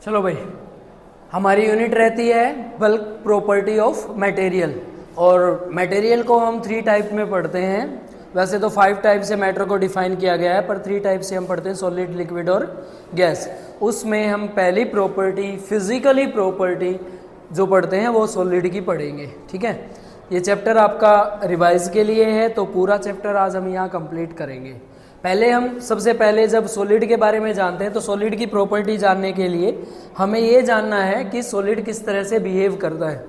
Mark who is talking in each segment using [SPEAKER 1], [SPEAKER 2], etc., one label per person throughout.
[SPEAKER 1] चलो भाई, हमारी यूनिट रहती है बल्क प्रॉपर्टी ऑफ मटेरियल, और मटेरियल को हम 3 टाइप में पढ़ते हैं। वैसे तो 5 टाइप से मैटर को डिफाइन किया गया है, पर 3 टाइप से हम पढ़ते हैं, सॉलिड, लिक्विड और गैस। उसमें हम पहली प्रॉपर्टी, फिजिकली प्रॉपर्टी जो पढ़ते हैं वो सॉलिड की पढ़ेंगे। ठीक है, ये चैप्टर आपका रिवाइज के लिए है, तो पूरा चैप्टर आज हम यहाँ कंप्लीट करेंगे। पहले हम सबसे पहले जब सॉलिड के बारे में जानते हैं, तो सॉलिड की प्रॉपर्टी जानने के लिए हमें ये जानना है कि सॉलिड किस तरह से बिहेव करता है।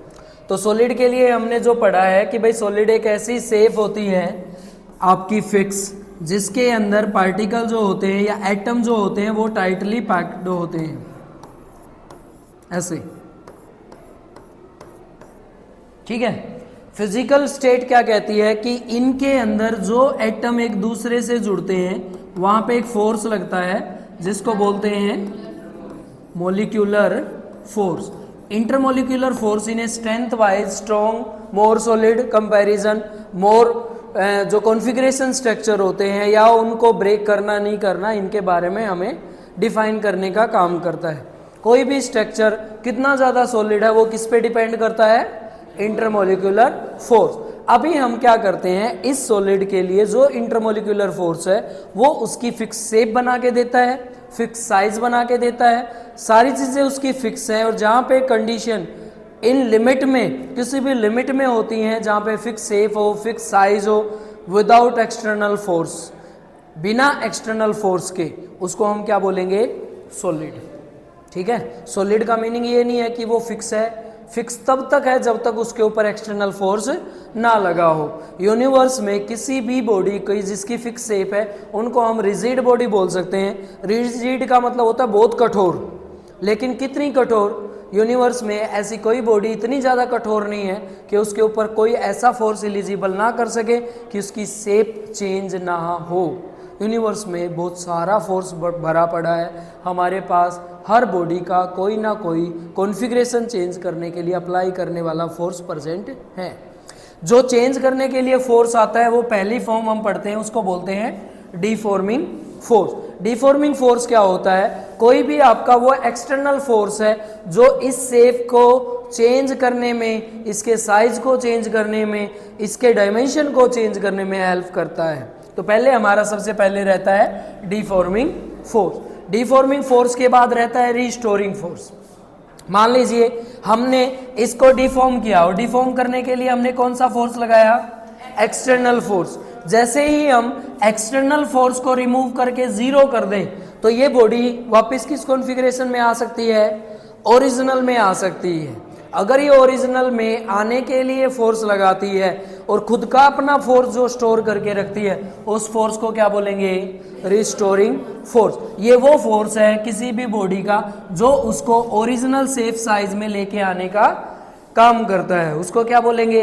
[SPEAKER 1] तो सॉलिड के लिए हमने जो पढ़ा है कि भाई सॉलिड एक ऐसी शेप होती है आपकी फिक्स, जिसके अंदर पार्टिकल जो होते हैं या एटम जो होते हैं वो टाइटली पैक्ड होते हैं, ऐसे। ठीक है, फिजिकल स्टेट क्या कहती है कि इनके अंदर जो एटम एक दूसरे से जुड़ते हैं वहां पे एक फोर्स लगता है जिसको बोलते हैं molecular force. Intermolecular force in a strength wise strong, more solid comparison, more जो कॉन्फ़िगरेशन स्ट्रक्चर होते हैं या उनको ब्रेक करना नहीं करना, इनके बारे में हमें डिफाइन करने का काम करता है। कोई भी स्ट्रक्चर कितना ज़्यादा सॉलिड है वो किस पे डिपेंड करता है? Intermolecular force. अभी हम क्या करते हैं, इस सॉलिड के लिए जो इंटरमोलिक्यूलर फोर्स है वो उसकी फिक्स शेप बना के देता है, फिक्स साइज बना के देता है, सारी चीज़ें उसकी फिक्स हैं। और जहाँ पे कंडीशन इन लिमिट में, किसी भी लिमिट में होती हैं, जहाँ पे फिक्स शेप हो, फिक्स साइज हो, विदाउट एक्सटर्नल फोर्स, बिना एक्सटर्नल फोर्स के, उसको हम क्या बोलेंगे? सॉलिड। ठीक है, सॉलिड का मीनिंग ये नहीं है कि वो फिक्स है, फिक्स तब तक है जब तक उसके ऊपर एक्सटर्नल फोर्स ना लगा हो। यूनिवर्स में किसी भी बॉडी कोई जिसकी फिक्स शेप है उनको हम रिजिड बॉडी बोल सकते हैं। रिजिड का मतलब होता है बहुत कठोर, लेकिन कितनी कठोर? यूनिवर्स में ऐसी कोई बॉडी इतनी ज़्यादा कठोर नहीं है कि उसके ऊपर कोई ऐसा फोर्स एलिजिबल ना कर सके कि उसकी शेप चेंज ना हो। यूनिवर्स में बहुत सारा फोर्स भरा पड़ा है, हमारे पास हर बॉडी का कोई ना कोई कॉन्फ़िगरेशन चेंज करने के लिए अप्लाई करने वाला फोर्स प्रेजेंट है। जो चेंज करने के लिए फोर्स आता है वो पहली फॉर्म हम पढ़ते हैं, उसको बोलते हैं डिफॉर्मिंग फोर्स। डिफॉर्मिंग फोर्स क्या होता है? कोई भी आपका वो एक्सटर्नल फोर्स है जो इस शेप को चेंज करने में, इसके साइज को चेंज करने में, इसके डायमेंशन को चेंज करने में हेल्प करता है। तो पहले हमारा सबसे पहले रहता है डिफॉर्मिंग फोर्स। डिफॉर्मिंग फोर्स के बाद रहता है रिस्टोरिंग फोर्स। मान लीजिए हमने इसको डिफॉर्म किया, और डिफॉर्म करने के लिए हमने कौन सा फोर्स लगाया? External force. जैसे ही हम एक्सटर्नल फोर्स को रिमूव करके जीरो कर दें तो ये बॉडी वापस किस कॉन्फ़िगरेशन में आ सकती है? ओरिजिनल में आ सकती है। अगर ये ओरिजिनल में आने के लिए फोर्स लगाती है और खुद का अपना फोर्स जो स्टोर करके रखती है, उस फोर्स को क्या बोलेंगे? Restoring force. ये वो फोर्स है किसी भी बॉडी का जो उसको ओरिजिनल सेफ साइज में लेके आने का काम करता है, उसको क्या बोलेंगे?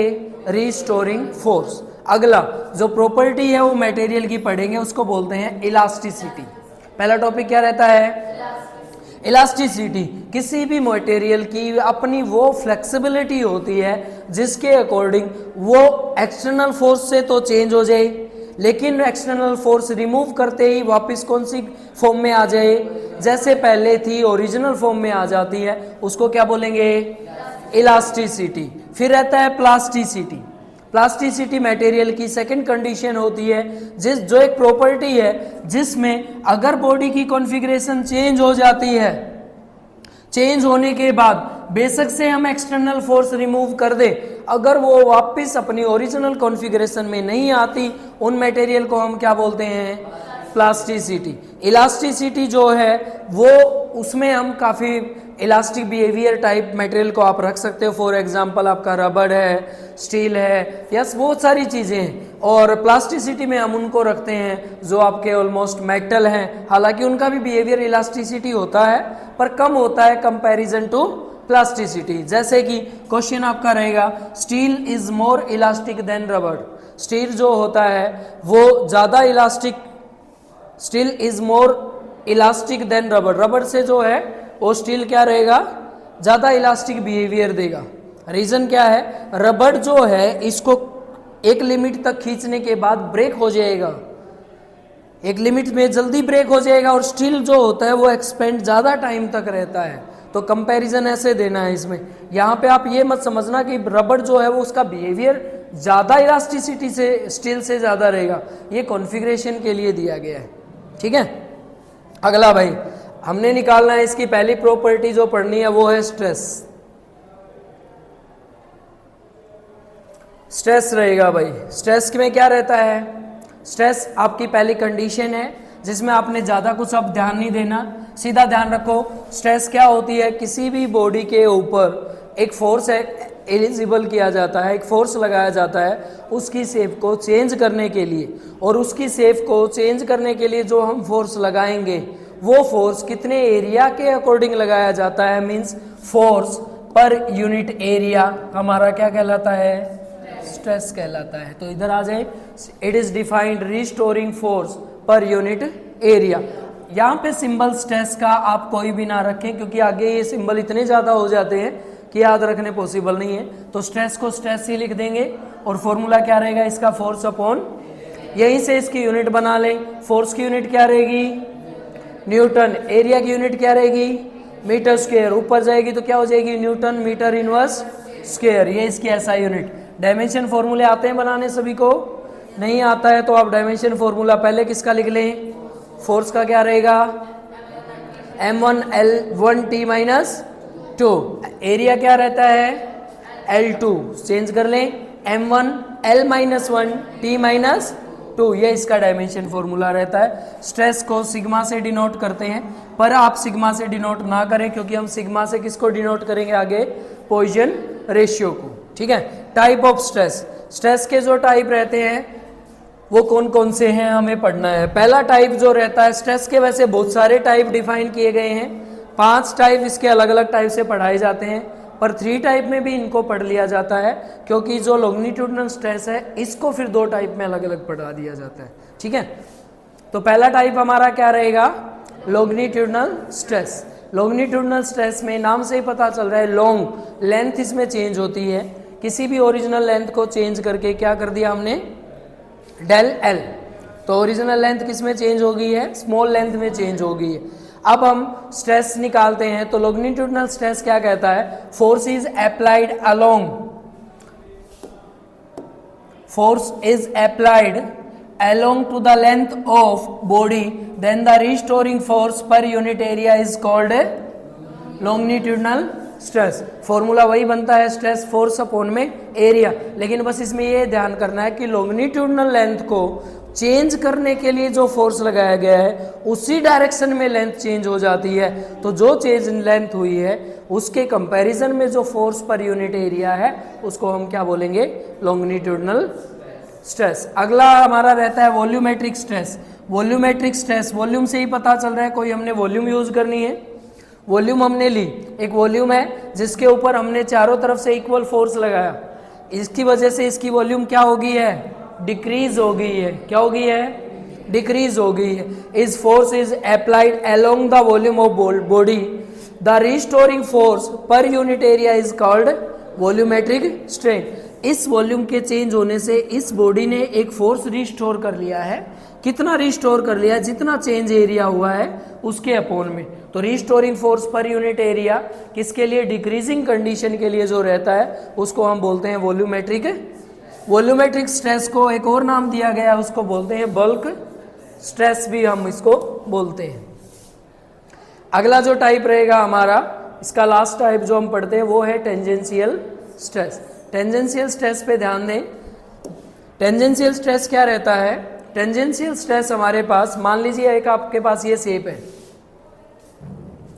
[SPEAKER 1] Restoring force. अगला जो प्रॉपर्टी है वो मटेरियल की पढ़ेंगे, उसको बोलते हैं इलास्टिसिटी। पहला टॉपिक क्या रहता है? इलास्टिसिटी। किसी भी मटेरियल की अपनी वो फ्लेक्सिबिलिटी होती है जिसके अकॉर्डिंग वो एक्सटर्नल फोर्स से तो चेंज हो जाए, लेकिन एक्सटर्नल फोर्स रिमूव करते ही वापस कौन सी फॉर्म में आ जाए? जैसे पहले थी ओरिजिनल फॉर्म में आ जाती है, उसको क्या बोलेंगे? इलास्टिसिटी। फिर रहता है प्लास्टिसिटी। प्लास्टिसिटी मटेरियल की सेकंड कंडीशन होती है जो एक प्रॉपर्टी है जिसमें अगर बॉडी की कॉन्फ़िगरेशन चेंज हो जाती है, चेंज होने के बाद बेशक से हम एक्सटर्नल फोर्स रिमूव कर दे, अगर वो वापस अपनी ओरिजिनल कॉन्फ़िगरेशन में नहीं आती, उन मटेरियल को हम क्या बोलते हैं? प्लास्टिसिटी। इलास्टिसिटी जो है वो उसमें हम काफ़ी इलास्टिक बिहेवियर टाइप मटेरियल को आप रख सकते हो। फॉर एग्जांपल आपका रबड़ है, स्टील है, यस, बहुत सारी चीज़ें हैं। और प्लास्टिसिटी में हम उनको रखते हैं जो आपके ऑलमोस्ट मेटल हैं, हालांकि उनका भी बिहेवियर इलास्टिसिटी होता है पर कम होता है कंपैरिजन टू प्लास्टिसिटी। जैसे कि क्वेश्चन आपका रहेगा, steel is more elastic than rubber. Steel जो होता है वो ज़्यादा elastic, steel is more elastic than rubber. रबड़ से जो है वो स्टील क्या रहेगा? ज़्यादा इलास्टिक बिहेवियर देगा। रीज़न क्या है? रबड़ जो है इसको एक लिमिट तक खींचने के बाद ब्रेक हो जाएगा, एक लिमिट में जल्दी ब्रेक हो जाएगा, और स्टील जो होता है वो एक्सपेंड ज़्यादा टाइम तक रहता है। तो कंपैरिजन ऐसे देना है इसमें। यहाँ पे आप ये मत समझना कि रबड़ जो है वो उसका बिहेवियर ज़्यादा इलास्टिसिटी से स्टील से ज़्यादा रहेगा, ये कॉन्फ़िगरेशन के लिए दिया गया है। ठीक है, अगला भाई हमने निकालना है इसकी पहली प्रॉपर्टी जो पढ़नी है वो है स्ट्रेस। स्ट्रेस रहेगा भाई, स्ट्रेस में क्या रहता है, स्ट्रेस आपकी पहली कंडीशन है जिसमें आपने ज़्यादा कुछ अब ध्यान नहीं देना, सीधा ध्यान रखो। स्ट्रेस क्या होती है, किसी भी बॉडी के ऊपर एक फोर्स है एलिजिबल किया जाता है, एक फोर्स लगाया जाता है उसकी शेप को चेंज करने के लिए, और उसकी शेप को चेंज करने के लिए जो हम फोर्स लगाएंगे वो फोर्स कितने एरिया के अकॉर्डिंग लगाया जाता है, means force per unit area हमारा क्या कहलाता है, स्ट्रेस कहलाता है। तो इधर आ जाए, it is defined restoring force per unit area. यहाँ पे सिंबल स्ट्रेस का आप कोई भी ना रखें क्योंकि आगे ये सिंबल इतने ज़्यादा हो जाते हैं कि याद रखने पॉसिबल नहीं है, तो स्ट्रेस को स्ट्रेस ही लिख देंगे और फॉर्मूला क्या रहेगा इसका, फोर्स अपॉन, यहीं से इसकी यूनिट बना लें। फोर्स की यूनिट क्या रहेगी, न्यूटन, एरिया की यूनिट क्या रहेगी, मीटर स्क्वायर, ऊपर जाएगी तो क्या हो जाएगी, न्यूटन मीटर इनवर्स स्क्वायर, ये इसकी ऐसा यूनिट। डायमेंशन फॉर्मूले आते हैं बनाने, सभी को नहीं आता है तो आप डायमेंशन फॉर्मूला पहले किसका लिख लें, फोर्स का क्या रहेगा, m1L1T - 2, एरिया क्या रहता है L2, चेंज कर लें m1L-1 T-2, ये इसका डायमेंशन फॉर्मूला रहता है। स्ट्रेस को सिग्मा से डिनोट करते हैं, पर आप सिग्मा से डिनोट ना करें क्योंकि हम सिग्मा से किसको डिनोट करेंगे आगे, पॉइजन रेशियो को। ठीक है, टाइप ऑफ स्ट्रेस, स्ट्रेस के जो टाइप रहते हैं वो कौन कौन से हैं हमें पढ़ना है। पहला टाइप जो रहता है स्ट्रेस के, वैसे बहुत सारे टाइप डिफाइन किए गए हैं, 5 टाइप इसके अलग अलग टाइप से पढ़ाए जाते हैं, पर 3 टाइप में भी इनको पढ़ लिया जाता है क्योंकि जो लॉन्गिट्यूडनल स्ट्रेस है इसको फिर 2 टाइप में अलग अलग पढ़ा दिया जाता है। ठीक है, तो पहला टाइप हमारा क्या रहेगा, लॉन्गिट्यूडनल स्ट्रेस। लॉन्गिट्यूडनल स्ट्रेस में नाम से ही पता चल रहा है लॉन्ग, लेंथ इसमें चेंज होती है, किसी भी ओरिजिनल लेंथ को चेंज करके क्या कर दिया हमने, डेल एल, तो ओरिजिनल लेंथ किस में चेंज हो गई है, स्मॉल लेंथ में चेंज हो गई है। अब हम स्ट्रेस निकालते हैं तो लॉन्गिट्यूडनल स्ट्रेस क्या कहता है, force is applied along, force is applied along to the length of body, then the restoring force per unit area is called longitudinal stress। Formula वही बनता है, स्ट्रेस फोर्स अपॉन में एरिया, लेकिन बस इसमें ये ध्यान करना है कि लॉन्गिट्यूडनल लेंथ को चेंज करने के लिए जो फोर्स लगाया गया है उसी डायरेक्शन में लेंथ चेंज हो जाती है, तो जो चेंज लेंथ हुई है उसके कंपैरिजन में जो फोर्स पर यूनिट एरिया है उसको हम क्या बोलेंगे, लॉन्गिट्यूडनल स्ट्रेस। अगला हमारा रहता है volumetric stress. Volumetric stress, volume से ही पता चल रहा है, कोई हमने वॉल्यूम यूज करनी है, वॉल्यूम हमने ली, एक वॉल्यूम है जिसके ऊपर हमने चारों तरफ से इक्वल फोर्स लगाया, इसकी वजह से इसकी वॉल्यूम क्या हो गई है, डिक्रीज हो गई है, क्या हो गई है, डिक्रीज हो गई है। इस force is applied along the volume of body, the restoring force per unit area is called volumetric strain. इस वॉल्यूम के चेंज होने से इस बॉडी ने एक फोर्स रिस्टोर कर लिया है, कितना रिस्टोर कर लिया, जितना चेंज एरिया हुआ है उसके अपॉन में। तो restoring force per unit area किसके लिए, डिक्रीजिंग कंडीशन के लिए जो रहता है उसको हम बोलते हैं वॉल्यूमेट्रिक। वॉल्यूमेट्रिक स्ट्रेस को एक और नाम दिया गया है, उसको बोलते हैं बल्क स्ट्रेस भी हम इसको बोलते हैं। अगला जो टाइप रहेगा हमारा, इसका लास्ट टाइप जो हम पढ़ते हैं वो है टेंजेंशियल स्ट्रेस। टेंजेंशियल स्ट्रेस पे ध्यान दें, टेंजेंशियल स्ट्रेस क्या रहता है, टेंजेंशियल स्ट्रेस हमारे पास, मान लीजिए एक आपके पास ये शेप है,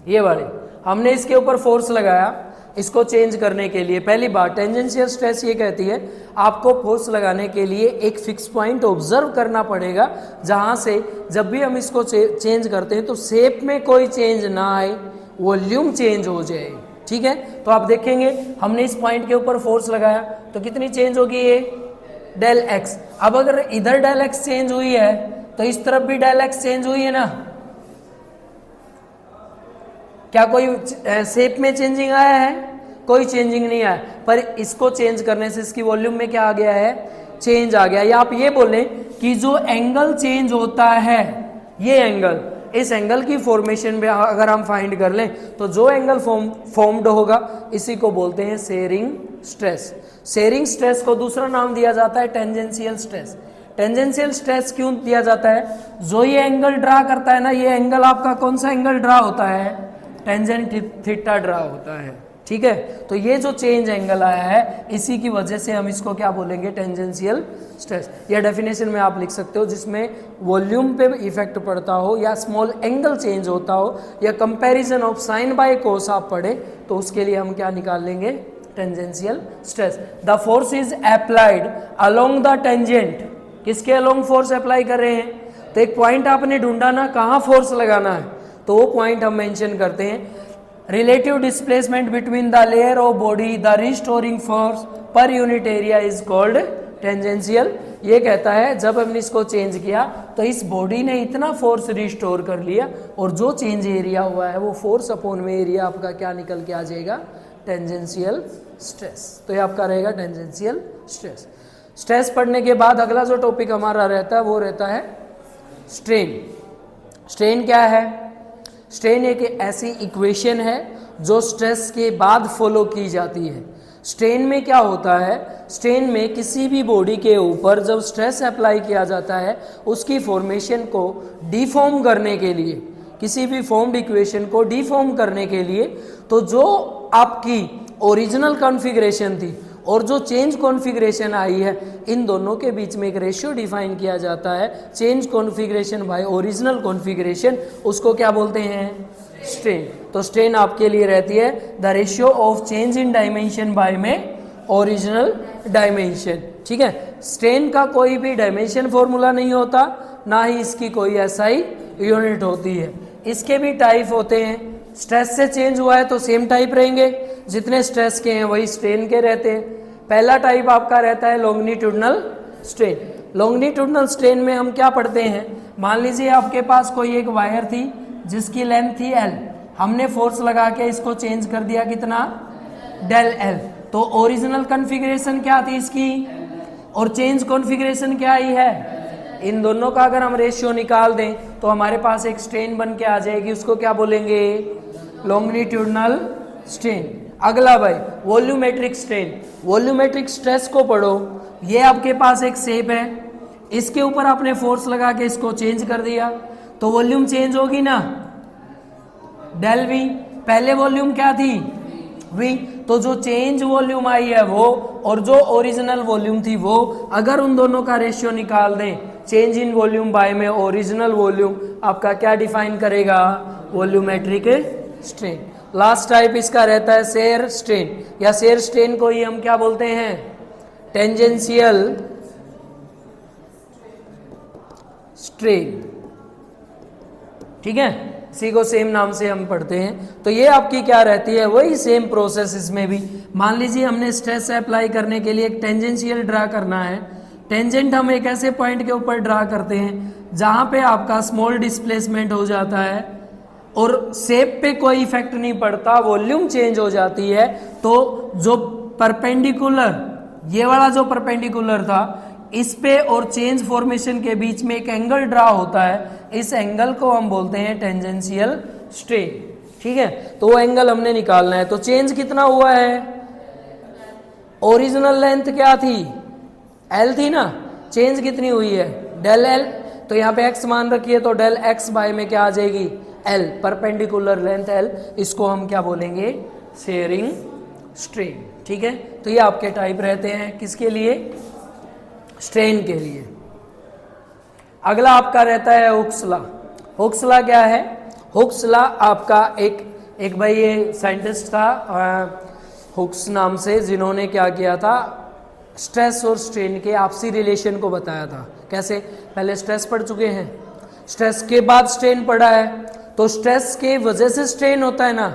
[SPEAKER 1] ये वाली, हमने इसके ऊपर फोर्स लगाया इसको चेंज करने के लिए। पहली बात टेंजेंशियल स्ट्रेस ये कहती है आपको फोर्स लगाने के लिए एक फिक्स पॉइंट ऑब्जर्व करना पड़ेगा जहां से जब भी हम इसको चेंज करते हैं तो शेप में कोई चेंज ना आए, वॉल्यूम चेंज हो जाए। ठीक है, तो आप देखेंगे हमने इस पॉइंट के ऊपर फोर्स लगाया तो कितनी चेंज होगी, ये डेल एक्स। अब अगर इधर डेल एक्स चेंज हुई है तो इस तरफ भी डेल एक्स चेंज हुई है ना, क्या कोई शेप में चेंजिंग आया है, कोई चेंजिंग नहीं आया, पर इसको चेंज करने से इसकी वॉल्यूम में क्या आ गया है, चेंज आ गया। या आप ये बोलें कि जो एंगल चेंज होता है, ये एंगल इस एंगल की फॉर्मेशन में अगर हम फाइंड कर लें तो जो एंगल फॉर्म्ड होगा इसी को बोलते हैं शेयरिंग स्ट्रेस। शेयरिंग स्ट्रेस को दूसरा नाम दिया जाता है टेंजेंशियल स्ट्रेस। टेंजेंशियल स्ट्रेस क्यों दिया जाता है? जो ये एंगल ड्रा करता है ना, ये एंगल आपका कौन सा एंगल ड्रा होता है? टेंजेंट थीटा ड्रा होता है, ठीक है। तो ये जो चेंज एंगल आया है इसी की वजह से हम इसको क्या बोलेंगे? Tangential stress. या डेफिनेशन में आप लिख सकते हो जिसमें वॉल्यूम पे इफेक्ट पड़ता हो या स्मॉल एंगल चेंज होता हो या comparison of sine by cos आप पढ़े तो उसके लिए हम क्या निकाल लेंगे? Tangential stress. The force is applied along the tangent. किसके अलोंग फोर्स अप्लाई कर रहे हैं? तो एक पॉइंट आपने ढूंढा ना, कहाँ फोर्स लगाना है, तो वो पॉइंट हम मेंशन करते हैं। Relative displacement between the layer of body, the restoring force per unit area is called tangential. ये कहता है जब हमने इसको चेंज किया तो इस बॉडी ने इतना फोर्स रिस्टोर कर लिया और जो चेंज एरिया हुआ है वो फोर्स अपॉन में एरिया आपका क्या निकल के आ जाएगा? Tangential stress. तो ये आपका रहेगा टेंजेंशियल स्ट्रेस। स्ट्रेस पढ़ने के बाद अगला जो टॉपिक हमारा रहता है वो रहता है स्ट्रेन। स्ट्रेन क्या है? स्ट्रेन एक ऐसी इक्वेशन है जो स्ट्रेस के बाद फॉलो की जाती है। स्ट्रेन में क्या होता है? स्ट्रेन में किसी भी बॉडी के ऊपर जब स्ट्रेस अप्लाई किया जाता है उसकी फॉर्मेशन को डिफॉर्म करने के लिए, किसी भी फॉर्म्ड इक्वेशन को डिफॉर्म करने के लिए, तो जो आपकी ओरिजिनल कॉन्फ़िगरेशन थी और जो चेंज कॉन्फ़िगरेशन आई है इन दोनों के बीच में एक रेशियो डिफाइन किया जाता है, change configuration by original configuration, उसको क्या बोलते हैं? स्ट्रेन। तो स्ट्रेन आपके लिए रहती है the ratio of change in dimension by में ओरिजिनल डायमेंशन, ठीक है। स्ट्रेन का कोई भी डायमेंशन फॉर्मूला नहीं होता, ना ही इसकी कोई एसआई यूनिट होती है। इसके भी टाइप होते हैं। स्ट्रेस से चेंज हुआ है तो सेम टाइप रहेंगे, जितने स्ट्रेस के हैं वही स्ट्रेन के रहते हैं। पहला टाइप आपका रहता है लॉन्गिट्यूडनल स्ट्रेन। लॉन्गिट्यूडनल स्ट्रेन में हम क्या पढ़ते हैं? मान लीजिए आपके पास कोई एक वायर थी जिसकी लेंथ थी L, हमने फोर्स लगा के इसको चेंज कर दिया कितना? Del L। तो ओरिजिनल कॉन्फ़िगरेशन क्या थी इसकी और चेंज कॉन्फ़िगरेशन क्या आई है? इन दोनों का अगर हम रेशियो निकाल दें तो हमारे पास एक स्ट्रेन बन के आ जाएगी, उसको क्या बोलेंगे? Longitudinal strain. अगला भाई वॉल्यूमेट्रिक स्ट्रेन। वॉल्यूमेट्रिक स्ट्रेस को पढ़ो। ये आपके पास एक शेप है, इसके ऊपर आपने फोर्स लगा के इसको चेंज कर दिया तो वॉल्यूम चेंज होगी ना, डेल वी। पहले वॉल्यूम क्या थी? वी। तो जो चेंज वॉल्यूम आई है वो और जो ओरिजिनल वॉल्यूम थी वो, अगर उन दोनों का रेशियो निकाल दें, चेंज इन वॉल्यूम बाय में ओरिजिनल वॉल्यूम, आपका क्या डिफाइन करेगा? Volumetric strain. लास्ट टाइप इसका रहता है शेयर स्ट्रेन, या शेयर स्ट्रेन को ही हम क्या बोलते हैं? टेंजेंशियल स्ट्रेन, ठीक है। इसी को सेम नाम से हम पढ़ते हैं। तो ये आपकी क्या रहती है? वही सेम प्रोसेस इसमें भी। मान लीजिए हमने स्ट्रेस अप्लाई करने के लिए एक टेंजेंशियल ड्रा करना है। टेंजेंट हम एक ऐसे पॉइंट के ऊपर ड्रा करते हैं जहां पे आपका स्मॉल डिस्प्लेसमेंट हो जाता है और शेप पे कोई इफेक्ट नहीं पड़ता, वॉल्यूम चेंज हो जाती है। तो जो परपेंडिकुलर, ये वाला जो परपेंडिकुलर था, इस पे और चेंज फॉर्मेशन के बीच में एक एंगल ड्रा होता है, इस एंगल को हम बोलते हैं टेंजेंशियल स्ट्रेन, ठीक है। तो वो एंगल हमने निकालना है। तो चेंज कितना हुआ है? ओरिजिनल लेंथ क्या थी? L थी ना, चेंज कितनी हुई है? Del L। तो यहाँ पे x मान रखिए तो डेल x बाय में क्या आ जाएगी? L। परपेंडिकुलर लेंथ L, इसको हम क्या बोलेंगे? शेयरिंग स्ट्रेन, ठीक है। तो ये आपके टाइप रहते हैं किसके लिए? स्ट्रेन के लिए। अगला आपका रहता है हुक्स लॉ। हुक्स लॉ क्या है? हुक्स लॉ आपका एक भाई ये साइंटिस्ट था हुक्स नाम से, जिन्होंने क्या किया था? स्ट्रेस और स्ट्रेन के आपसी रिलेशन को बताया था। कैसे? पहले स्ट्रेस पढ़ चुके हैं, स्ट्रेस के बाद स्ट्रेन पढ़ा है। तो स्ट्रेस के वजह से स्ट्रेन होता है ना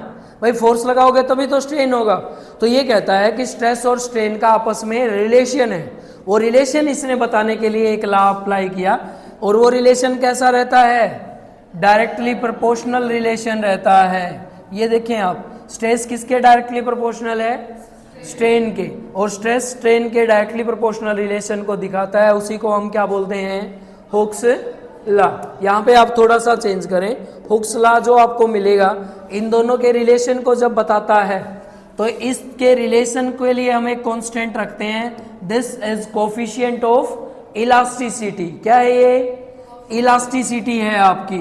[SPEAKER 1] भाई, फोर्स लगाओगे तभी तो स्ट्रेन होगा। तो ये कहता है कि स्ट्रेस और स्ट्रेन का आपस में रिलेशन है। वो रिलेशन इसने बताने के लिए एक लॉ अप्लाई किया, और वो रिलेशन कैसा रहता है? डायरेक्टली प्रोपोर्शनल रिलेशन रहता है। ये देखें आप, स्ट्रेस किसके डायरेक्टली प्रोपोर्शनल है? स्ट्रेन के। और स्ट्रेस स्ट्रेन के डायरेक्टली प्रोपोर्शनल रिलेशन को दिखाता है, उसी को हम क्या बोलते हैं? हुक्स ला। यहाँ पे आप थोड़ा सा चेंज करें, हुक्स ला जो आपको मिलेगा इन दोनों के रिलेशन को जब बताता है तो इसके रिलेशन के लिए हम एक कांस्टेंट रखते हैं, this is coefficient of elasticity. क्या है ये? इलास्टिसिटी है आपकी।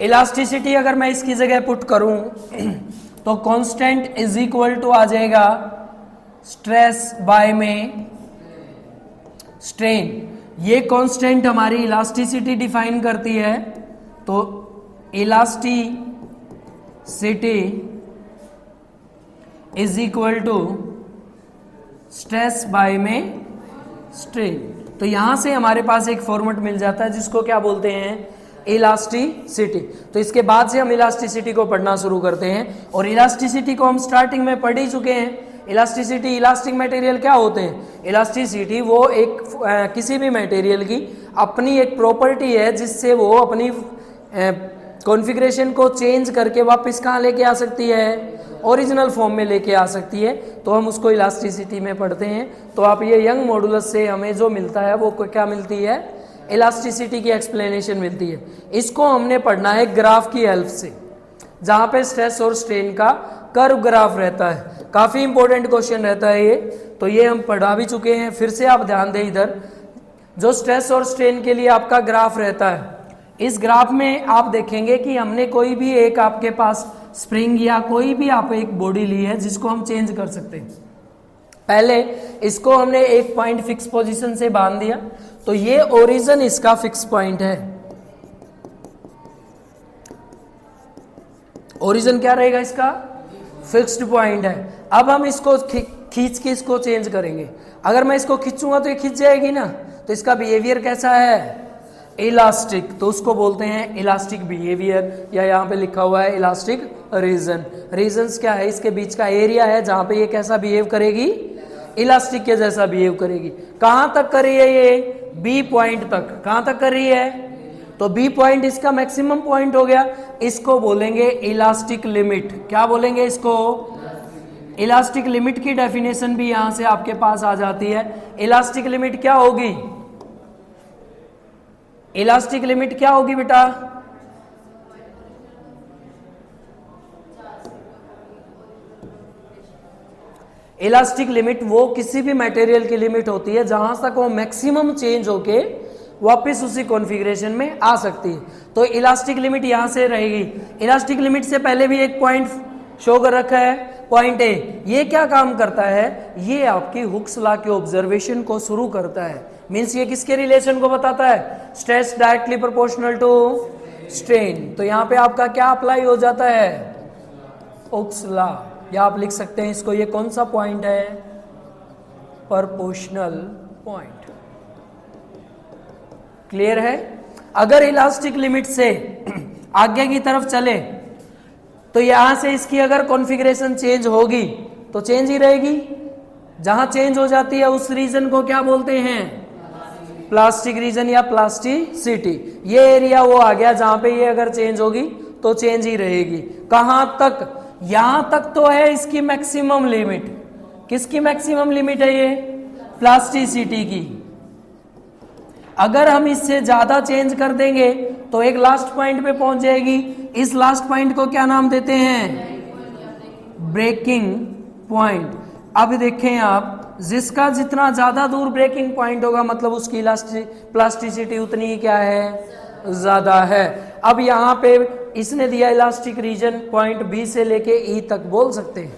[SPEAKER 1] इलास्टिसिटी अगर मैं इसकी जगह पुट करूं तो कांस्टेंट इज इक्वल टू आ जाएगा स्ट्रेस बाय में स्ट्रेन। ये कांस्टेंट हमारी इलास्टिसिटी डिफाइन करती है, तो elasticity is equal to stress by में स्ट्रेन। तो यहां से हमारे पास एक फॉर्मेट मिल जाता है जिसको क्या बोलते हैं? इलास्टिसिटी। तो इसके बाद से हम इलास्टिसिटी को पढ़ना शुरू करते हैं, और इलास्टिसिटी को हम स्टार्टिंग में पढ़ ही चुके हैं। इलास्टिसिटी, इलास्टिक मटेरियल क्या होते हैं? इलास्टिसिटी वो एक किसी भी मटेरियल की अपनी एक प्रॉपर्टी है जिससे वो अपनी कॉन्फ़िगरेशन को चेंज करके वापस कहाँ लेके आ सकती है? ओरिजिनल फॉर्म में लेके आ सकती है, तो हम उसको इलास्टिसिटी में पढ़ते हैं। तो आप ये यंग मॉडुलस से हमें जो मिलता है वो क्या मिलती है? इलास्टिसिटी की एक्सप्लेनेशन मिलती है। इसको हमने पढ़ना है ग्राफ की हेल्प से, जहां पे स्ट्रेस और स्ट्रेन का कर्व ग्राफ रहता है। काफी इंपॉर्टेंट क्वेश्चन रहता है ये, तो ये हम पढ़ा भी चुके हैं। फिर से आप ध्यान दें, इधर जो स्ट्रेस और स्ट्रेन के लिए आपका ग्राफ रहता है, इस ग्राफ में आप देखेंगे कि हमने कोई भी एक आपके पास स्प्रिंग या कोई भी आप एक बॉडी ली है जिसको हम चेंज कर सकते हैं। पहले इसको हमने एक पॉइंट फिक्स पोजीशन से बांध दिया, तो ये ओरिजिन इसका फिक्स पॉइंट है। ओरिजिन क्या रहेगा इसका? फिक्स्ड पॉइंट है। अब हम इसको खींच के इसको चेंज करेंगे। अगर मैं इसको खींचूंगा तो ये खींच जाएगी ना, तो इसका बिहेवियर कैसा है? इलास्टिक। तो उसको बोलते हैं इलास्टिक बिहेवियर, या यहाँ पे लिखा हुआ है इलास्टिक रीजन। रीजन्स क्या है? इसके बीच का एरिया है जहां पे ये कैसा बिहेव करेगी? इलास्टिक के जैसा बिहेव करेगी। कहां तक कर रही है ये? बी पॉइंट तक। कहां तक कर रही है? तो बी पॉइंट इसका मैक्सिमम पॉइंट हो गया। इसको बोलेंगे इलास्टिक लिमिट। क्या बोलेंगे इसको? इलास्टिक लिमिट की डेफिनेशन भी यहां से आपके पास आ जाती है। इलास्टिक लिमिट क्या होगी? इलास्टिक लिमिट क्या होगी बेटा? इलास्टिक लिमिट वो किसी भी मटेरियल की लिमिट होती है जहां तक वो मैक्सिमम चेंज होके वापस उसी कॉन्फ़िगरेशन में आ सकती है। तो इलास्टिक लिमिट यहां से रहेगी। इलास्टिक लिमिट से पहले भी एक पॉइंट शो कर रखा है, पॉइंट ए। ये क्या काम करता है? ये आपकी हुक्स लॉ के ऑब्जर्वेशन को शुरू करता है। मींस ये किसके रिलेशन को बताता है? Stress directly proportional to strain. तो यहां पे आपका क्या अप्लाई हो जाता है? Hooke's law. या आप लिख सकते हैं इसको, ये कौन सा पॉइंट है? Proportional point. क्लियर है? अगर इलास्टिक लिमिट से आगे की तरफ चले तो यहां से इसकी अगर कॉन्फ़िगरेशन चेंज होगी तो चेंज ही रहेगी। जहां चेंज हो जाती है उस रीजन को क्या बोलते हैं? प्लास्टिक रीजन या प्लास्टिसिटी। ये एरिया वो आ गया जहां पे ये अगर चेंज होगी तो चेंज ही रहेगी। कहां तक? यहां तक तो है इसकी मैक्सिमम लिमिट। किसकी मैक्सिमम लिमिट है ये? प्लास्टिसिटी की। अगर हम इससे ज्यादा चेंज कर देंगे तो एक लास्ट पॉइंट पे पहुंच जाएगी। इस लास्ट पॉइंट को क्या नाम देते हैं? Breaking point. अब देखें आप, जिसका जितना ज्यादा दूर ब्रेकिंग पॉइंट होगा मतलब उसकी प्लास्टिसिटी उतनी ही क्या है? ज्यादा है। अब यहां पे इसने दिया इलास्टिक रीजन पॉइंट बी से लेके ई तक, बोल सकते हैं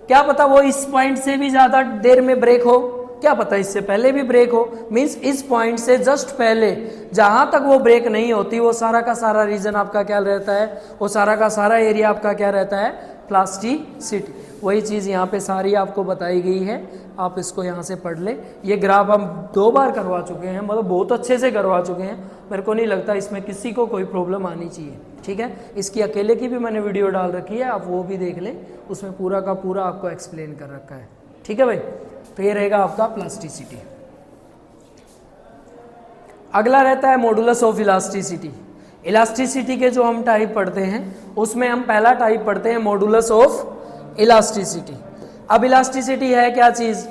[SPEAKER 1] क्या पता वो इस पॉइंट से भी ज्यादा देर में ब्रेक हो, क्या पता इससे पहले भी ब्रेक हो। मींस इस पॉइंट से जस्ट पहले जहां तक वो ब्रेक नहीं होती वो सारा का सारा रीजन आपका क्या रहता है? वो सारा का सारा एरिया आपका क्या रहता है? प्लास्टिसिटी। वही चीज़ यहाँ पे सारी आपको बताई गई है, आप इसको यहाँ से पढ़ ले। ये ग्राफ हम 2 बार करवा चुके हैं, मतलब बहुत अच्छे से करवा चुके हैं। मेरे को नहीं लगता इसमें किसी को कोई प्रॉब्लम आनी चाहिए। ठीक है, इसकी अकेले की भी मैंने वीडियो डाल रखी है, आप वो भी देख लें, उसमें पूरा का पूरा आपको एक्सप्लेन कर रखा है। ठीक है भाई, तो ये रहेगा आपका प्लास्टिसिटी। अगला रहता है मॉडुलस ऑफ इलास्टिसिटी। इलास्टिसिटी के जो हम टाइप पढ़ते हैं उसमें हम पहला टाइप पढ़ते हैं मॉडुलस ऑफ इलास्टिसिटी। अब इलास्टिसिटी है क्या चीज?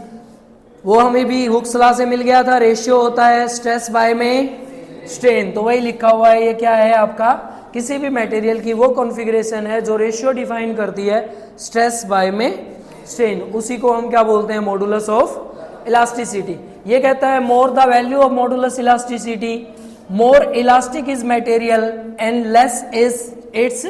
[SPEAKER 1] वो हमें भी हुक्स लॉ से मिल गया था, रेशियो होता है स्ट्रेस बाय में स्ट्रेन। तो वही लिखा हुआ है, ये क्या है आपका, किसी भी मटेरियल की वो कॉन्फ़िगरेशन है जो रेशियो डिफाइन करती है स्ट्रेस बाय में स्ट्रेन, उसी को हम क्या बोलते हैं, मॉडुलस ऑफ इलास्टिसिटी। ये कहता है more the value of modulus elasticity, more elastic is material and less is it's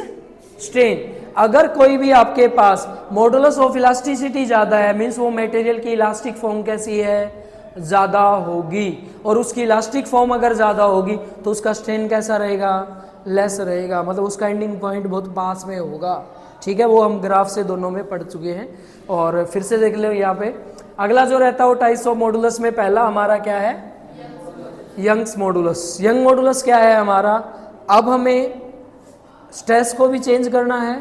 [SPEAKER 1] strain. अगर कोई भी आपके पास मॉडुलस ऑफ इलास्टिसिटी ज्यादा है, मीन्स वो मटेरियल की इलास्टिक फॉर्म कैसी है, ज्यादा होगी, और उसकी इलास्टिक फॉर्म अगर ज्यादा होगी तो उसका स्ट्रेन कैसा रहेगा, लेस रहेगा, मतलब उसका एंडिंग पॉइंट बहुत पास में होगा। ठीक है, वो हम ग्राफ से दोनों में पढ़ चुके हैं, और फिर से देख लो यहाँ पे। अगला जो रहता है वो टाइप्स ऑफ मॉडुलस में पहला हमारा क्या है, यंग्स मॉडुलस। यंग मॉडुलस क्या है हमारा, अब हमें स्ट्रेस को भी चेंज करना है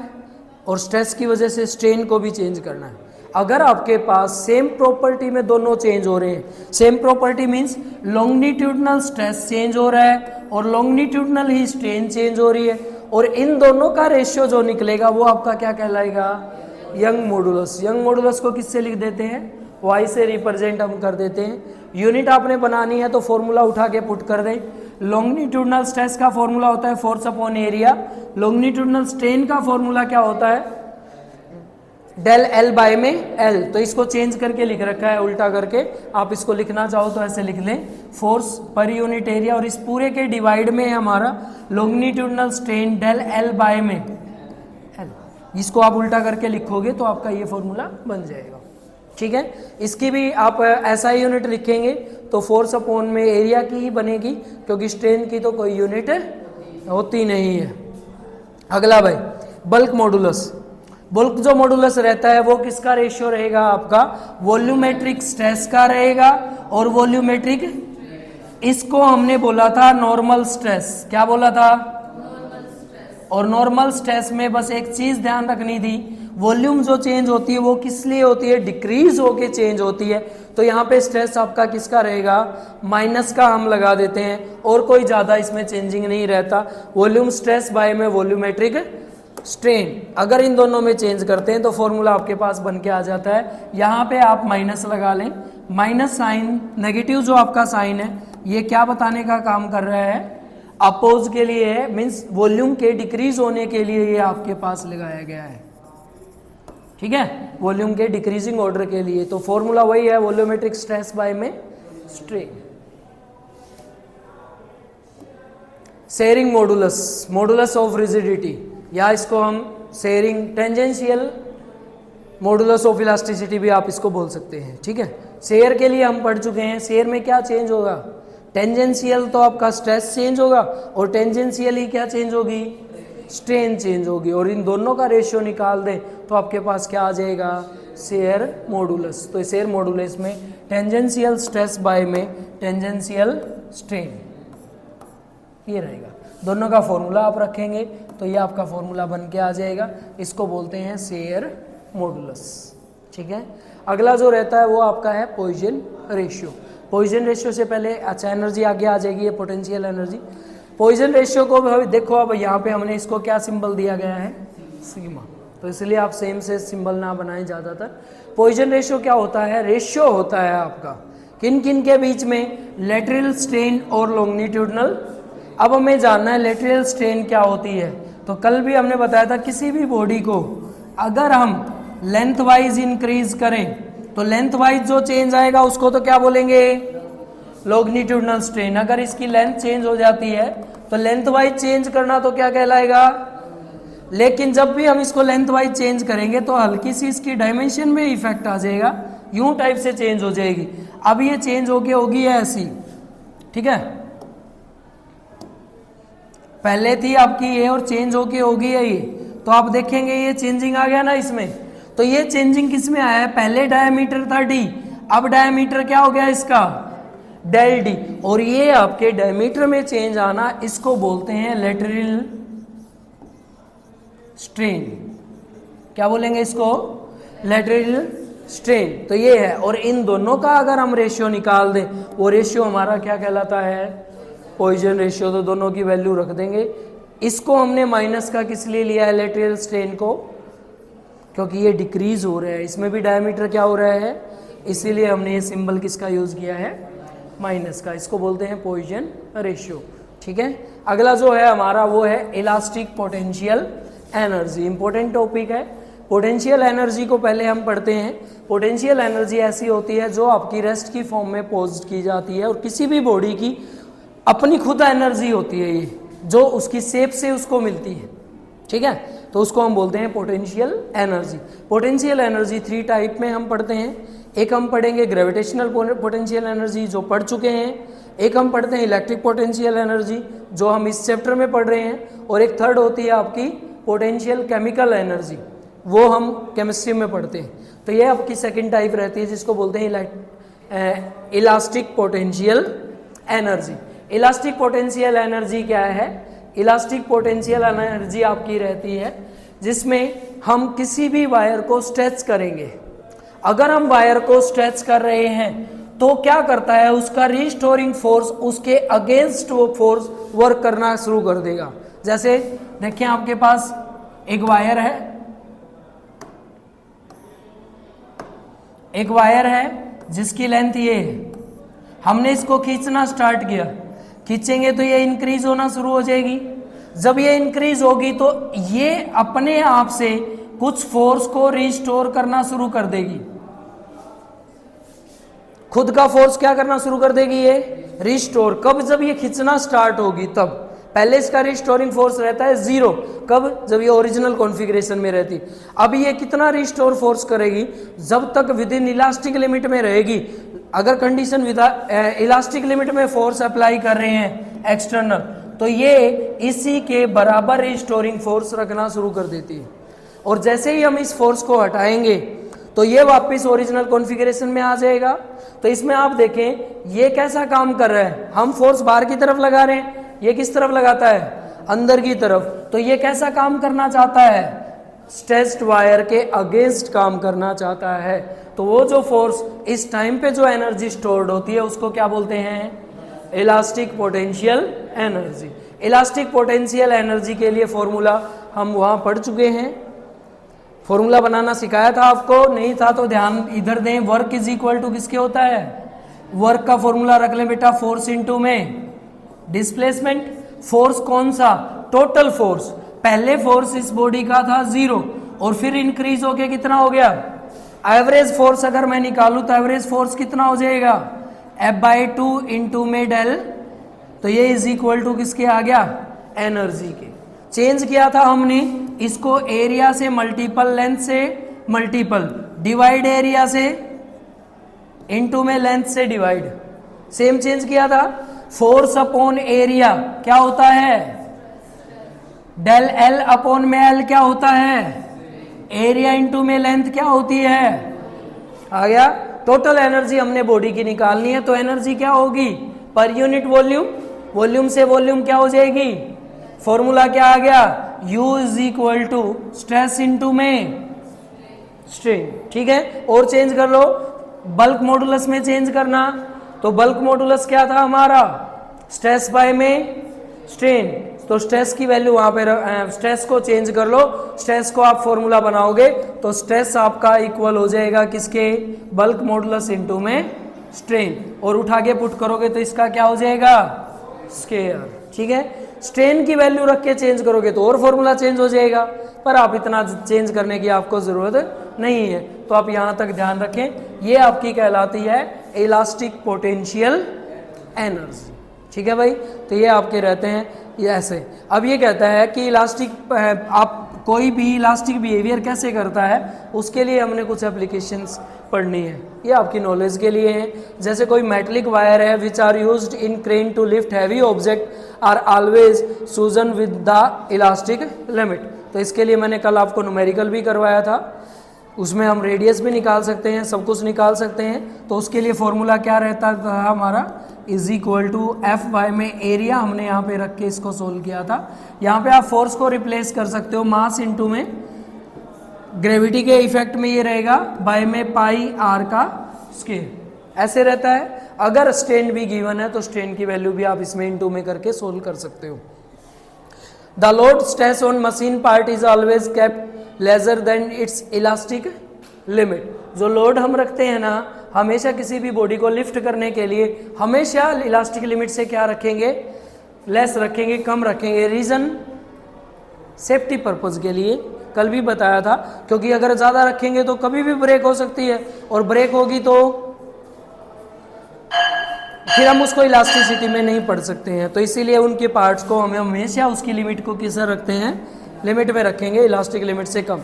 [SPEAKER 1] और स्ट्रेस की वजह से स्ट्रेन को भी चेंज करना है। अगर आपके पास सेम प्रॉपर्टी में दोनों चेंज हो रहे हैं, same property means longitudinal stress change हो रहा है और लॉन्गिट्यूडनल ही स्ट्रेन चेंज हो रही है, और इन दोनों का रेशियो जो निकलेगा वो आपका क्या कहलाएगा, यंग मॉडुलस। यंग मॉडुलस को किससे लिख देते हैं, वाई से रिप्रेजेंट हम कर देते हैं। यूनिट आपने बनानी है तो फॉर्मूला उठा के पुट कर दें। लॉन्गिट्यूडनल स्ट्रेस का फॉर्मूला होता है force upon area, longitudinal strain का फॉर्मूला क्या होता है, डेल एल बाय में एल। तो इसको चेंज करके लिख रखा है उल्टा करके, आप इसको लिखना चाहो तो ऐसे लिख लें, फोर्स पर यूनिट एरिया, और इस पूरे के डिवाइड में हमारा longitudinal strain del L by में एल। इसको आप उल्टा करके लिखोगे तो आपका ये फॉर्मूला बन जाएगा। ठीक है, इसकी भी आप ऐसा ही यूनिट लिखेंगे तो फोर्स अपॉन में एरिया की ही बनेगी, क्योंकि स्ट्रेन की तो कोई यूनिट होती नहीं है। अगला भाई बल्क मॉडुलस। बल्क जो मॉडुलस रहता है वो किसका रेशियो रहेगा आपका, वॉल्यूमेट्रिक स्ट्रेस का रहेगा और वॉल्यूमेट्रिक, इसको हमने बोला था नॉर्मल स्ट्रेस। क्या बोला था, और नॉर्मल स्ट्रेस में बस एक चीज ध्यान रखनी थी, वॉल्यूम जो चेंज होती है वो किस लिए होती है, डिक्रीज होके चेंज होती है। तो यहाँ पे स्ट्रेस आपका किसका रहेगा, माइनस का हम लगा देते हैं, और कोई ज्यादा इसमें चेंजिंग नहीं रहता। वॉल्यूम स्ट्रेस बाय में वॉल्यूमेट्रिक स्ट्रेन, अगर इन दोनों में चेंज करते हैं तो फॉर्मूला आपके पास बन के आ जाता है। यहाँ पे आप माइनस लगा लें, माइनस साइन, नेगेटिव जो आपका साइन है ये क्या बताने का काम कर रहा है, अपोज के लिए है, मीन्स वॉल्यूम के डिक्रीज होने के लिए ये आपके पास लगाया गया है। ठीक है, वॉल्यूम के डिक्रीजिंग ऑर्डर के लिए, तो फॉर्मूला वही है, वॉल्यूमेट्रिक स्ट्रेस बाय में strain. Sharing modulus, modulus of rigidity, या इसको हम sharing tangential modulus of elasticity भी आप इसको बोल सकते हैं। ठीक है, शेयर के लिए हम पढ़ चुके हैं, शेयर में क्या चेंज होगा, टेंजेंशियल तो आपका स्ट्रेस चेंज होगा, और टेंजेंशियल ही क्या चेंज होगी, स्ट्रेन चेंज होगी, और इन दोनों का रेशियो निकाल दें तो आपके पास क्या आ जाएगा, शेयर मॉडुलस। तो शेयर मॉडुलस में टेंजेंशियल स्ट्रेस बाय में टेंजेंशियल स्ट्रेन, ये रहेगा। दोनों का फॉर्मूला आप रखेंगे तो ये आपका फॉर्मूला बन के आ जाएगा, इसको बोलते हैं शेयर मॉडुलस। ठीक है, अगला जो रहता है वो आपका है पॉइजन रेशियो। पॉइजन रेशियो से पहले अच्छा एनर्जी आगे आ जाएगी, ये पोटेंशियल एनर्जी। पॉइजन रेशियो को भी देखो, अब यहाँ पे हमने इसको क्या सिंबल दिया गया है, सिग्मा, तो इसलिए आप सेम से सिंबल ना बनाएं ज़्यादातर। पॉइजन रेशियो क्या होता है, रेशियो होता है आपका किन किन के बीच में, लेटरल स्ट्रेन और लॉन्गिट्यूडनल। अब हमें जानना है लेटरल स्ट्रेन क्या होती है, तो कल भी हमने बताया था किसी भी बॉडी को अगर हम लेंथ वाइज इंक्रीज करें तो लेंथ वाइज जो चेंज आएगा उसको तो क्या बोलेंगे, लॉन्गिट्यूडनल स्ट्रेन। अगर इसकी लेंथ चेंज हो जाती है तो लेंथ वाइज चेंज करना तो क्या कहलाएगा, लेकिन जब भी हम इसको लेंथ वाइज चेंज करेंगे तो हल्की सी इसकी डायमेंशन में इफेक्ट आ जाएगा, यूं टाइप से चेंज हो जाएगी। अब ये चेंज होके होगी ऐसी, ठीक है, पहले थी आपकी ये और चेंज होके होगी ये, तो आप देखेंगे ये चेंजिंग आ गया ना इसमें। तो ये चेंजिंग किस में आया है, पहले डायमीटर था डी, अब डायमीटर क्या हो गया इसका, डेल डी, और ये आपके डायमीटर में चेंज आना इसको बोलते हैं लेटरल स्ट्रेन। क्या बोलेंगे इसको, लेटरल स्ट्रेन। तो ये है, और इन दोनों का अगर हम रेशियो निकाल दें, वो रेशियो हमारा क्या कहलाता है, पॉइजन रेशियो। तो दोनों की वैल्यू रख देंगे। इसको हमने माइनस का किस लिए लिया है, लेटरल स्ट्रेन को, क्योंकि ये डिक्रीज हो रहा है, इसमें भी डायमीटर क्या हो रहा है, इसीलिए हमने ये सिंबल किसका यूज किया है, माइनस का। इसको बोलते हैं पॉइजन रेशियो। ठीक है, अगला जो है हमारा वो है elastic potential energy. Important topic है। पोटेंशियल एनर्जी को पहले हम पढ़ते हैं। पोटेंशियल एनर्जी ऐसी होती है जो आपकी रेस्ट की फॉर्म में पोस्ट की जाती है, और किसी भी बॉडी की अपनी खुद एनर्जी होती है ये, जो उसकी शेप से उसको मिलती है। ठीक है, तो उसको हम बोलते हैं potential energy. Potential energy 3 type में हम पढ़ते हैं। एक हम पढ़ेंगे ग्रेविटेशनल पोटेंशियल एनर्जी, जो पढ़ चुके हैं। एक हम पढ़ते हैं इलेक्ट्रिक पोटेंशियल एनर्जी, जो हम इस चैप्टर में पढ़ रहे हैं। और एक थर्ड होती है आपकी पोटेंशियल केमिकल एनर्जी, वो हम केमिस्ट्री में पढ़ते हैं। तो ये आपकी सेकंड टाइप रहती है, जिसको बोलते हैं elastic potential energy. Elastic potential energy क्या है? इलास्टिक पोटेंशियल एनर्जी आपकी रहती है जिसमें हम किसी भी वायर को स्ट्रेच करेंगे। अगर हम वायर को स्ट्रेच कर रहे हैं तो क्या करता है, उसका रिस्टोरिंग फोर्स उसके अगेंस्ट वो फोर्स वर्क करना शुरू कर देगा। जैसे देखिए, आपके पास एक वायर है, एक वायर है जिसकी लेंथ ये है। हमने इसको खींचना स्टार्ट किया, खींचेंगे तो ये इंक्रीज होना शुरू हो जाएगी। जब ये इंक्रीज होगी तो ये अपने आप से कुछ फोर्स को रिस्टोर करना शुरू कर देगी। खुद का फोर्स क्या करना शुरू कर देगी, ये रिस्टोर। कब? जब ये खींचना स्टार्ट होगी तब। पहले इसका रिस्टोरिंग फोर्स रहता है 0। कब? जब ये ओरिजिनल कॉन्फ़िगरेशन में रहती। अब ये कितना रिस्टोर फोर्स करेगी? जब तक विद इन इलास्टिक लिमिट में रहेगी। अगर कंडीशन इलास्टिक लिमिट में फोर्स अप्लाई कर रहे हैं एक्सटर्नल, तो ये इसी के बराबर रिस्टोरिंग फोर्स रखना शुरू कर देती है। और जैसे ही हम इस फोर्स को हटाएंगे तो ये वापस ओरिजिनल कॉन्फ़िगरेशन में आ जाएगा। तो इसमें आप देखें ये कैसा काम कर रहा है। हम फोर्स बाहर की तरफ लगा रहे हैं, ये किस तरफ लगाता है, अंदर की तरफ। तो ये कैसा काम करना चाहता है, स्ट्रेच्ड वायर के अगेंस्ट काम करना चाहता है। तो वो जो फोर्स इस टाइम पे जो एनर्जी स्टोर्ड होती है उसको क्या बोलते हैं, elastic potential energy. Elastic potential energy के लिए फॉर्मूला हम वहां पढ़ चुके हैं। फॉर्मूला बनाना सिखाया था आपको, नहीं था तो ध्यान इधर दें। वर्क इज इक्वल टू किसके होता है, वर्क का फॉर्मूला रख लें बेटा, फोर्स इनटू में डिस्प्लेसमेंट। फोर्स कौन सा, टोटल फोर्स। पहले फोर्स इस बॉडी का था 0 और फिर इंक्रीज होके कितना हो गया, एवरेज फोर्स अगर मैं निकालूं तो एवरेज फोर्स कितना हो जाएगा, F/2 इंटू में डेल। तो ये इज इक्वल टू किसके आ गया, एनर्जी के। चेंज किया था हमने इसको एरिया से मल्टीपल, लेंथ से मल्टीपल, डिवाइड एरिया से इंटू में लेंथ से डिवाइड। सेम चेंज किया था। फोर्स अपॉन एरिया क्या होता है, डेल एल अपॉन में एल क्या होता है, एरिया इंटू में लेंथ क्या होती है, आ गया। टोटल एनर्जी हमने बॉडी की निकालनी है, तो एनर्जी क्या होगी, पर यूनिट वॉल्यूम। वॉल्यूम से वॉल्यूम क्या हो जाएगी, फॉर्मूला क्या आ गया, U is equal to stress into में स्ट्रेन। ठीक है, और चेंज कर लो, बल्क मॉडुलस में चेंज करना। तो बल्क मॉडुलस क्या था हमारा, स्ट्रेस बाय में स्ट्रेन। तो स्ट्रेस की वैल्यू वहां पे, स्ट्रेस को चेंज कर लो। स्ट्रेस को आप फॉर्मूला बनाओगे तो स्ट्रेस आपका इक्वल हो जाएगा किसके, बल्क मॉडुलस इनटू में स्ट्रेन। और उठा के पुट करोगे तो इसका क्या हो जाएगा, स्केयर। ठीक है, स्ट्रेन की वैल्यू रख के चेंज करोगे तो और फॉर्मूला चेंज हो जाएगा, पर आप इतना चेंज करने की आपको जरूरत नहीं है। तो आप यहां तक ध्यान रखें, ये आपकी कहलाती है इलास्टिक पोटेंशियल एनर्जी। ठीक है भाई, तो ये आपके रहते हैं ये ऐसे। अब ये कहता है कि इलास्टिक, आप कोई भी इलास्टिक बिहेवियर कैसे करता है, उसके लिए हमने कुछ एप्लीकेशंस पढ़नी है, ये आपकी नॉलेज के लिए है। जैसे कोई मेटलिक वायर है which are used in crane to lift heavy object are always सूजन विद द इलास्टिक लिमिट। तो इसके लिए मैंने कल आपको न्यूमेरिकल भी करवाया था, उसमें हम रेडियस भी निकाल सकते हैं, सब कुछ निकाल सकते हैं। तो उसके लिए फॉर्मूला क्या रहता था हमारा, इज इक्वल टू F/, में एरिया हमने यहाँ पे रख के इसको सोल्व किया था। यहाँ पे आप फोर्स को रिप्लेस कर सकते हो, मास इनटू में ग्रेविटी के इफेक्ट में ये रहेगा, बाय में पाई आर का स्केयर, ऐसे रहता है। अगर स्ट्रेन भी गिवन है तो स्ट्रेन की वैल्यू भी आप इसमें इनटू में करके सोल्व कर सकते हो। The load stress on machine part is always kept lesser than it's elastic limit. जो लोड हम रखते हैं ना हमेशा किसी भी बॉडी को लिफ्ट करने के लिए हमेशा इलास्टिक लिमिट से क्या रखेंगे, लेस रखेंगे, कम रखेंगे। रीजन सेफ्टी पर्पज के लिए, कल भी बताया था, क्योंकि अगर ज्यादा रखेंगे तो कभी भी ब्रेक हो सकती है, और ब्रेक होगी तो फिर हम उसको इलास्टिसिटी में नहीं पढ़ सकते हैं। तो इसीलिए उनके पार्ट्स को हमें हमेशा उसकी लिमिट को किस रखते हैं, लिमिट में रखेंगे, इलास्टिक लिमिट से कम।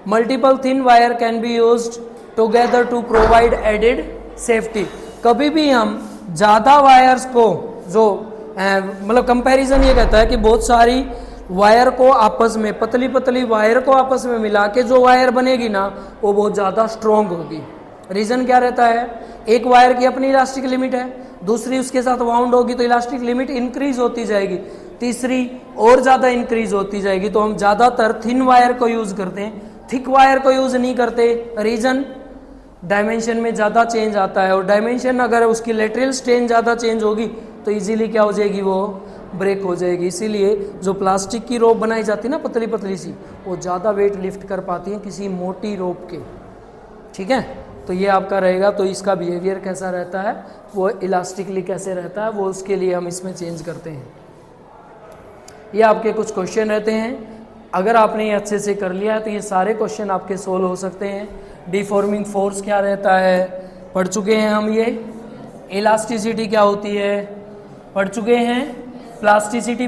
[SPEAKER 1] Multiple thin wire can be used together to provide added safety. कभी भी हम ज्यादा वायर्स को जो मतलब कंपैरिजन ये कहता है कि बहुत सारी वायर को आपस में, पतली पतली वायर को आपस में मिला के जो वायर बनेगी ना वो बहुत ज़्यादा स्ट्रॉन्ग होगी। रीज़न क्या रहता है, एक वायर की अपनी इलास्टिक लिमिट है, दूसरी उसके साथ वाउंड होगी तो इलास्टिक लिमिट इंक्रीज होती जाएगी, तीसरी और ज़्यादा इंक्रीज होती जाएगी। तो हम ज़्यादातर थिन वायर को यूज़ करते हैं, थिक वायर को यूज़ नहीं करते। रीज़न डायमेंशन में ज़्यादा चेंज आता है, और डायमेंशन अगर उसकी लेटरल स्ट्रेन ज़्यादा चेंज होगी तो इजीली क्या हो जाएगी, वो ब्रेक हो जाएगी। इसीलिए जो प्लास्टिक की रोप बनाई जाती है ना पतली पतली सी, वो ज़्यादा वेट लिफ्ट कर पाती है किसी मोटी रोप के। ठीक है, तो ये आपका रहेगा। तो इसका बिहेवियर कैसा रहता है, वो इलास्टिकली कैसे रहता है, वो उसके लिए हम इसमें चेंज करते हैं। ये आपके कुछ क्वेश्चन रहते हैं, अगर आपने ये अच्छे से कर लिया है तो ये सारे क्वेश्चन आपके सोल्व हो सकते हैं। डिफॉर्मिंग फोर्स क्या रहता है पढ़ चुके हैं हम, ये इलास्टिसिटी क्या होती है पढ़ चुके हैं, प्लास्टिसिटी